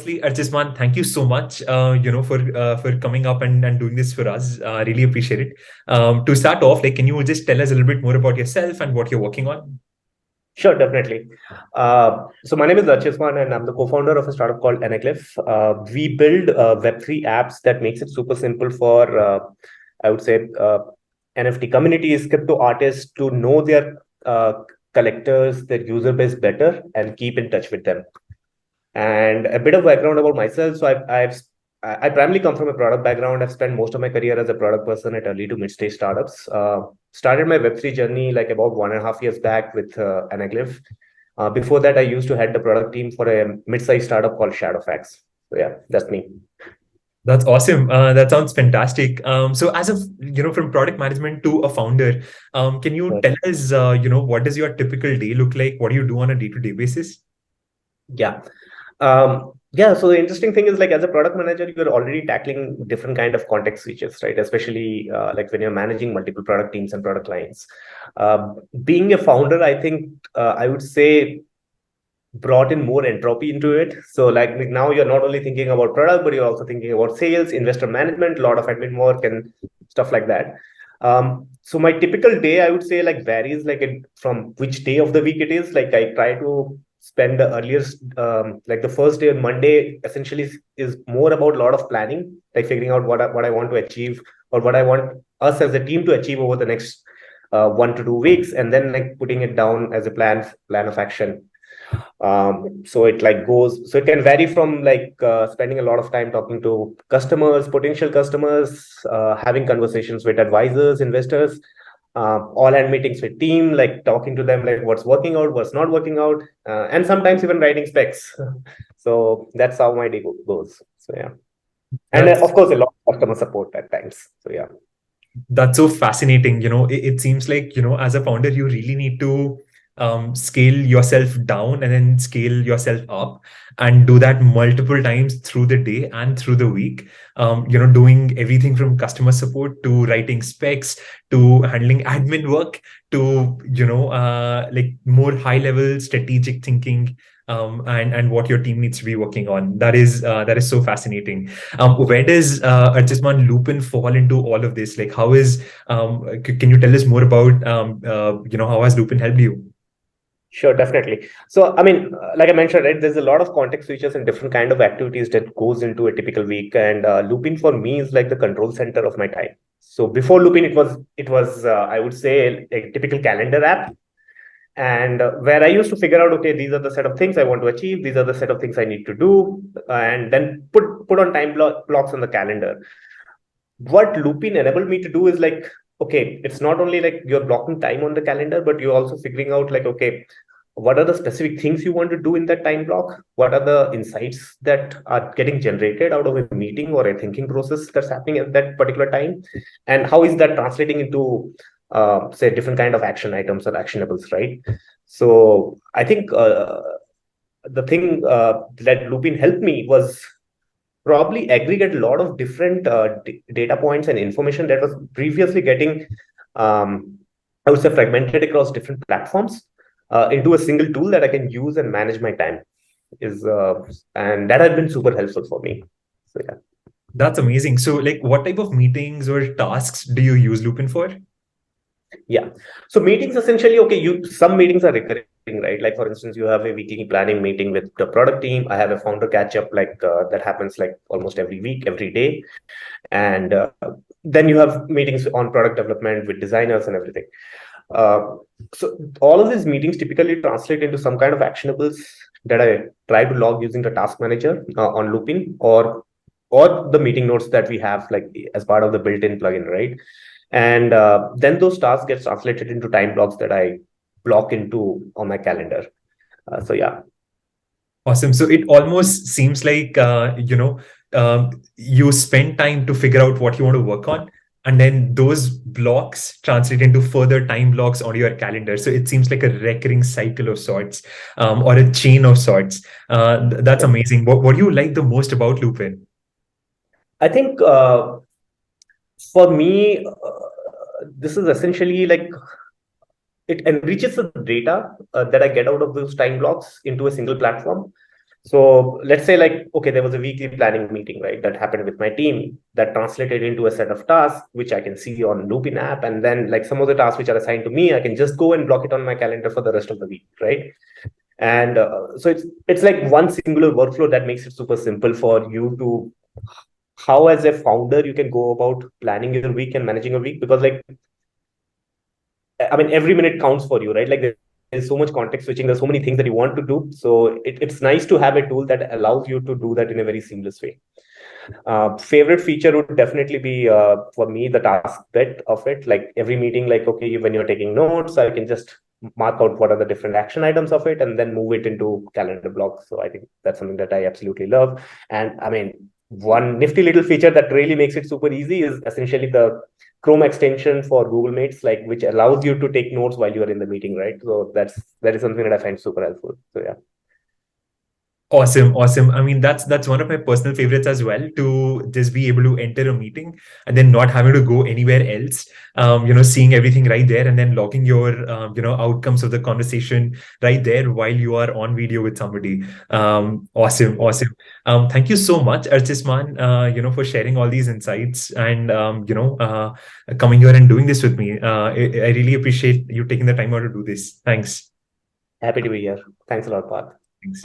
Firstly, Archisman, thank you so much, for coming up and doing this for us. Really appreciate it. To start off, like, can you just tell us a little bit more about yourself and what you're working on? Sure, definitely. So my name is Archisman and I'm the co-founder of a startup called Anaglyph. We build Web3 apps that makes it super simple for, I would say, NFT communities, crypto artists to know their collectors, their user base better and keep in touch with them. And a bit of background about myself. So I primarily come from a product background. I've spent most of my career as a product person at early to mid-stage startups. Started my Web3 journey like about 1.5 years back with Anaglyph. Before that, I used to head the product team for a mid-sized startup called Shadowfax. So yeah, that's me. That's awesome. That sounds fantastic. So as of, from product management to a founder, can you tell us, what does your typical day look like? What do you do on a day-to-day basis? Yeah. So the interesting thing is like as a product manager, you're already tackling different kind of context switches, right? Especially like when you're managing multiple product teams and product lines. Being a founder, I think I would say brought in more entropy into it. So like now you're not only thinking about product, but you're also thinking about sales, investor management, a lot of admin work and stuff like that. So my typical day, I would say like varies like from which day of the week it is. Like I try to spend the earliest, like the first day on Monday essentially is more about a lot of planning, like figuring out what I want to achieve or what I want us as a team to achieve over the next 1 to 2 weeks, and then like putting it down as a plan of action. So it like goes, so it can vary from like spending a lot of time talking to customers, potential customers, having conversations with advisors, investors, all hand meetings with team, like talking to them like what's working out, what's not working out, and sometimes even writing specs. So that's how my day goes. So yeah, and That's of course a lot of customer support at times. So yeah. That's so fascinating. It seems like, as a founder, you really need to scale yourself down and then scale yourself up and do that multiple times through the day and through the week. Doing everything from customer support to writing specs to handling admin work to, like more high level strategic thinking, and what your team needs to be working on. That is so fascinating. Where does Archisman Loopin fall into all of this? Like, how is can you tell us more about how has Loopin helped you? Sure, definitely. So, I mean, like I mentioned, right, there's a lot of context switches and different kind of activities that goes into a typical week. And Loopin for me is like the control center of my time. So before Loopin, it was I would say a typical calendar app, and where I used to figure out, okay, these are the set of things I want to achieve, these are the set of things I need to do, and then put on blocks on the calendar. What Loopin enabled me to do is like, okay, it's not only like you're blocking time on the calendar, but you're also figuring out like, okay, what are the specific things you want to do in that time block? What are the insights that are getting generated out of a meeting or a thinking process that's happening at that particular time? And how is that translating into, say, different kind of action items or actionables, right? So I think the thing that Lupin helped me was probably aggregate a lot of different data points and information that was previously getting, I would say, fragmented across different platforms into a single tool that I can use and manage my time. And that has been super helpful for me. So yeah. That's amazing. So, like, what type of meetings or tasks do you use Loopin for? Yeah. So meetings essentially, okay, some meetings are recurring, right? Like for instance, you have a weekly planning meeting with the product team. I have a founder catch up like that happens like almost every week, every day. And then you have meetings on product development with designers and everything. Uh, so all of these meetings typically translate into some kind of actionables that I try to log using the task manager on Loopin or the meeting notes that we have like as part of the built-in plugin, right? And then those tasks get translated into time blocks that I block into on my calendar. So yeah. Awesome. So it almost seems like you spend time to figure out what you want to work on, and then those blocks translate into further time blocks on your calendar. So it seems like a recurring cycle of sorts, or a chain of sorts. That's amazing. What do you like the most about Lupin? I think for me, this is essentially like it enriches the data that I get out of those time blocks into a single platform. So let's say like, okay, there was a weekly planning meeting, right? That happened with my team that translated into a set of tasks, which I can see on Loopin app. And then like some of the tasks which are assigned to me, I can just go and block it on my calendar for the rest of the week, right? And so it's like one singular workflow that makes it super simple for you to, how as a founder you can go about planning your week and managing your week, because like, I mean, every minute counts for you, right? Like there's so much context switching, there's so many things that you want to do. So it's nice to have a tool that allows you to do that in a very seamless way. Favorite feature would definitely be for me the task bit of it. Like every meeting, like okay, when you're taking notes, I can just mark out what are the different action items of it and then move it into calendar blocks. So I think that's something that I absolutely love. And I mean, one nifty little feature that really makes it super easy is essentially the Chrome extension for Google Mates, like which allows you to take notes while you are in the meeting, right? So that is something that I find super helpful. So yeah. Awesome, awesome. I mean, that's one of my personal favorites as well, to just be able to enter a meeting and then not having to go anywhere else. Seeing everything right there and then logging your outcomes of the conversation right there while you are on video with somebody. Awesome, awesome. Thank you so much, Archisman, for sharing all these insights and coming here and doing this with me. I really appreciate you taking the time out to do this. Thanks. Happy to be here. Thanks a lot, Parth. Thanks.